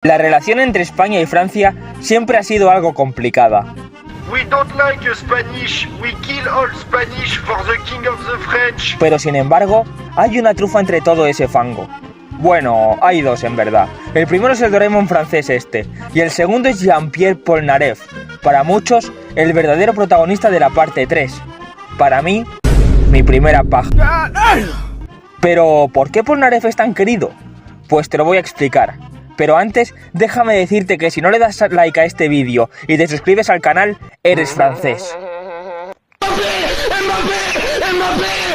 La relación entre España y Francia siempre ha sido algo complicada. Pero sin embargo, hay una trufa entre todo ese fango. Bueno, hay dos en verdad. El primero es el Doraemon francés este, y el segundo es Jean-Pierre Polnareff, para muchos, el verdadero protagonista de la parte 3. Para mí, mi primera paja. Pero, ¿por qué Polnareff es tan querido? Pues te lo voy a explicar. Pero antes, déjame decirte que si no le das like a este vídeo y te suscribes al canal, eres francés.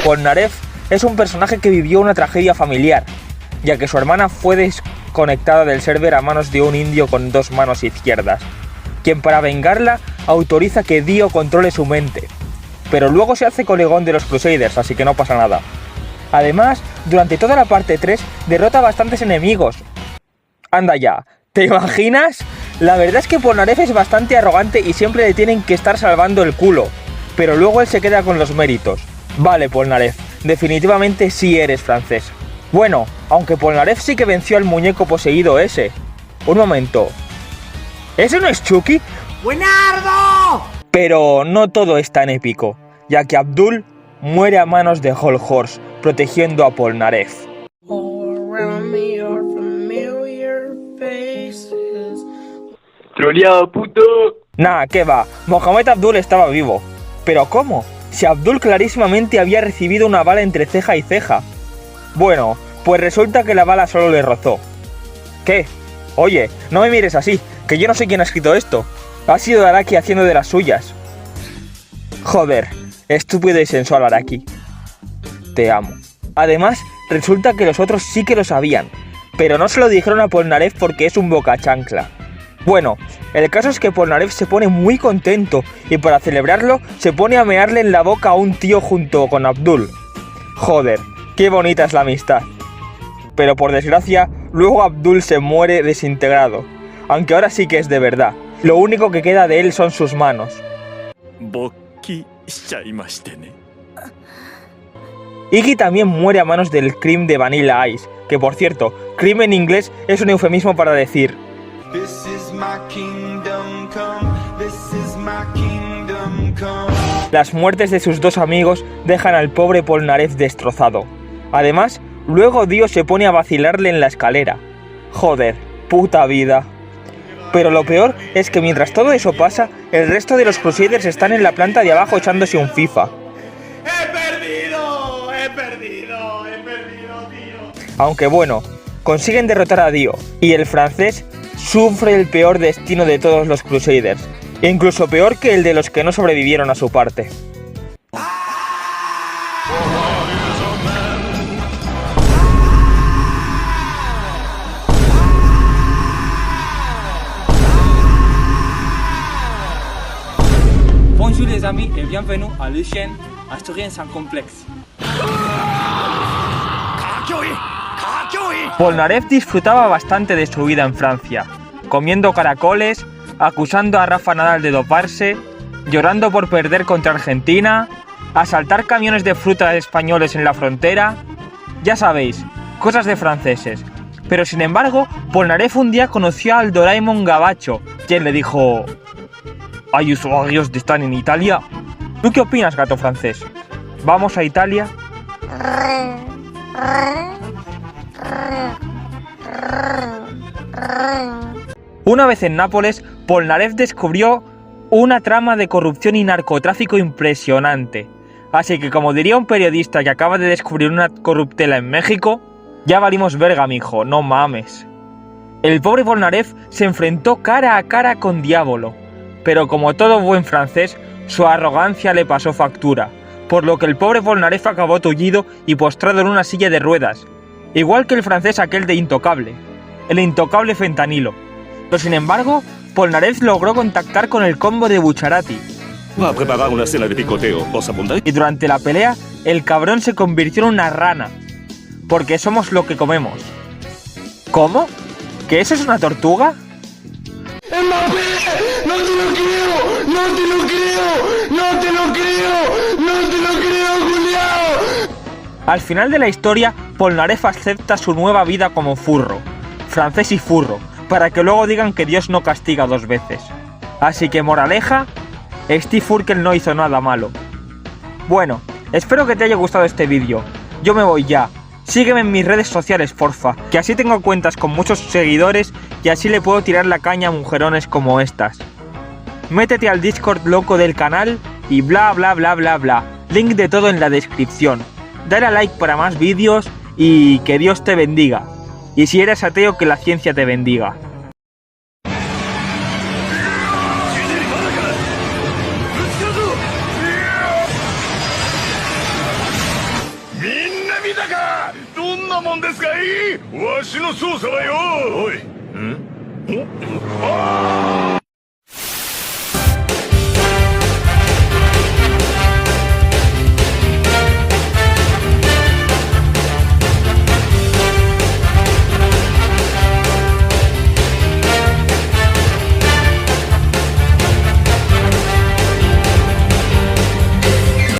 Polnareff es un personaje que vivió una tragedia familiar, ya que su hermana fue desconectada del server a manos de un indio con 2 manos izquierdas, quien para vengarla autoriza que Dio controle su mente, pero luego se hace colegón de los Crusaders, así que no pasa nada. Además, durante toda la parte 3 derrota a bastantes enemigos. Anda ya, ¿te imaginas? La verdad es que Polnareff es bastante arrogante y siempre le tienen que estar salvando el culo, pero luego él se queda con los méritos. Vale, Polnareff, definitivamente sí eres francés. Bueno, aunque Polnareff sí que venció al muñeco poseído ese. Un momento. ¿Ese no es Chucky? ¡Buenardo! Pero no todo es tan épico, ya que Abdul muere a manos de Hol Horse, protegiendo a Polnareff. ¡Troleado, puto! Nah, ¿qué va? Mohamed Abdul estaba vivo. ¿Pero cómo? Si Abdul clarísimamente había recibido una bala entre ceja y ceja. Bueno, pues resulta que la bala solo le rozó. ¿Qué? Oye, no me mires así, que yo no sé quién ha escrito esto. Ha sido Araki haciendo de las suyas. Joder, estúpido y sensual Araki. Te amo. Además, resulta que los otros sí que lo sabían, pero no se lo dijeron a Polnareff porque es un bocachancla. Bueno, el caso es que Polnareff se pone muy contento y para celebrarlo se pone a mearle en la boca a un tío junto con Abdul. Joder, qué bonita es la amistad. Pero por desgracia, luego Abdul se muere desintegrado, aunque ahora sí que es de verdad. Lo único que queda de él son sus manos. Iggy también muere a manos del Cream de Vanilla Ice, que por cierto, Cream en inglés es un eufemismo para decir las muertes de sus 2 amigos dejan al pobre Polnareff destrozado. Además, luego Dio se pone a vacilarle en la escalera. Joder, puta vida. Pero lo peor es que mientras todo eso pasa, el resto de los Crusaders están en la planta de abajo echándose un FIFA. He perdido, tío. Aunque bueno, consiguen derrotar a Dio, y el francés sufre el peor destino de todos los Crusaders, incluso peor que el de los que no sobrevivieron a su parte. Bonjour les amis et bienvenue à la chaîne Asturien sans complexe. Polnareff disfrutaba bastante de su vida en Francia, comiendo caracoles, acusando a Rafa Nadal de doparse, llorando por perder contra Argentina, asaltar camiones de fruta españoles en la frontera. Ya sabéis, cosas de franceses. Pero sin embargo, Polnareff un día conoció al Doraemon gabacho, quien le dijo: ¿hay usuarios de están en Italia? ¿Tú qué opinas, gato francés? ¿Vamos a Italia? Una vez en Nápoles, Polnareff descubrió una trama de corrupción y narcotráfico impresionante. Así que, como diría un periodista que acaba de descubrir una corruptela en México, ya valimos verga, mijo, no mames. El pobre Polnareff se enfrentó cara a cara con Diablo, pero como todo buen francés, su arrogancia le pasó factura, por lo que el pobre Polnareff acabó tullido y postrado en una silla de ruedas, igual que el francés aquel de Intocable, el intocable Fentanilo. Pero sin embargo, Polnareff logró contactar con el combo de Bucciarati. Va a preparar una cena de picoteo, ¿os apuntáis? Y durante la pelea, el cabrón se convirtió en una rana, porque somos lo que comemos. ¿Cómo? ¿Que eso es una tortuga? ¡Mbappé! ¡No te lo creo! ¡No te lo creo! ¡No te lo creo! ¡No te lo creo, Julián! Al final de la historia, Polnareff acepta su nueva vida como furro, francés y furro, para que luego digan que Dios no castiga 2 veces. Así que moraleja, Steve Urkel no hizo nada malo. Bueno, espero que te haya gustado este vídeo. Yo me voy ya. Sígueme en mis redes sociales, porfa, que así tengo cuentas con muchos seguidores y así le puedo tirar la caña a mujerones como estas. Métete al Discord loco del canal y bla bla bla bla bla. Link de todo en la descripción. Dale a like para más vídeos y que Dios te bendiga. Y si eres ateo, que la ciencia te bendiga. 見たか？どんなもんですかい？わしの操作はよ。おい。ん？お？ああ！